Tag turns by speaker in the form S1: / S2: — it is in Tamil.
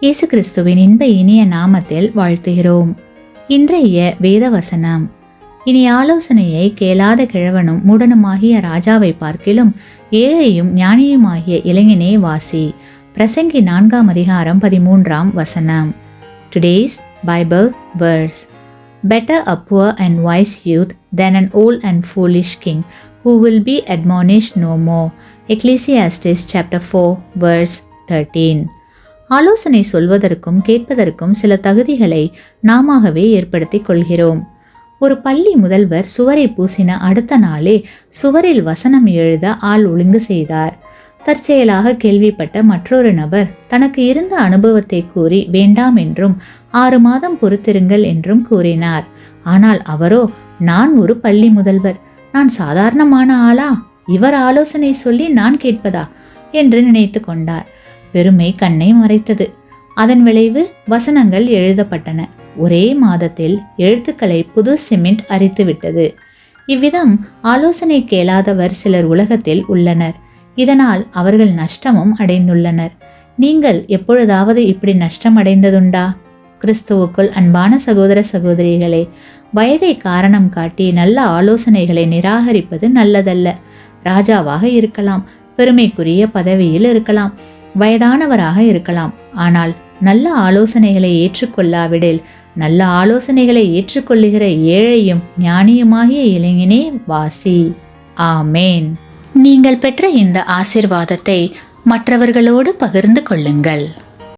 S1: இயேசு கிறிஸ்துவின் இன்ப இனிய நாமத்தில் வாழ்த்துகிறோம். இன்றைய வேத வசனம்: இனி ஆலோசனையை கேளாத கிழவனும் மூடனுமாகிய ராஜாவை பார்க்கிலும் ஏழையும் ஞானியுமாகிய இளைஞனே வாசி. பிரசங்கி 4ஆம் அதிகாரம் 13ஆம் வசனம். Today's Bible verse: Better a poor and wise youth than an old and foolish king who will be admonished no more. Ecclesiastes chapter 4 verse 13. ஆலோசனை சொல்வதற்கும் கேட்பதற்கும் சில தகுதிகளை நாமாகவே ஏற்படுத்திக் கொள்கிறோம். ஒரு பள்ளி முதல்வர் சுவரை பூசின அடுத்த நாளே சுவரில் வசனம் எழுத ஆள் ஒழுங்கு செய்தார். தற்செயலாக கேள்விப்பட்ட மற்றொரு நபர் தனக்கு இருந்த அனுபவத்தை கூறி வேண்டாம் என்றும் 6 மாதம் பொறுத்திருங்கள் என்றும் கூறினார். ஆனால் அவரோ, நான் ஒரு பள்ளி முதல்வர், நான் சாதாரணமான ஆளா, இவர் ஆலோசனை சொல்லி நான் கேட்பதா என்று நினைத்து கொண்டார். பெருமை கண்ணை மறைத்தது. அதன் விளைவு வசனங்கள் எழுதப்பட்டன. ஒரே மாதத்தில் எழுத்துக்களை புது சிமெண்ட் அரித்துவிட்டது. இவ்விதம் ஆலோசனை கேளாதவர் சிலர் உலகத்தில் உள்ளனர். இதனால் அவர்கள் நஷ்டமும் அடைந்துள்ளனர். நீங்கள் எப்பொழுதாவது இப்படி நஷ்டம் அடைந்ததுண்டா? கிறிஸ்துவுக்குள் அன்பான சகோதர சகோதரிகளே, வயதை காரணம் காட்டி நல்ல ஆலோசனைகளை நிராகரிப்பது நல்லதல்ல. ராஜாவாக இருக்கலாம், பெருமைக்குரிய பதவியில் இருக்கலாம், வயதானவராக இருக்கலாம். ஆனால் நல்ல ஆலோசனைகளை ஏற்றுக்கொள்ளாவிடில் நல்ல ஆலோசனைகளை ஏற்றுக்கொள்ளுகிற ஏழையும் ஞானியுமாகிய இளைஞனே வாசி. ஆமேன். நீங்கள் பெற்ற இந்த ஆசீர்வாதத்தை மற்றவர்களோடு பகிர்ந்து கொள்ளுங்கள்.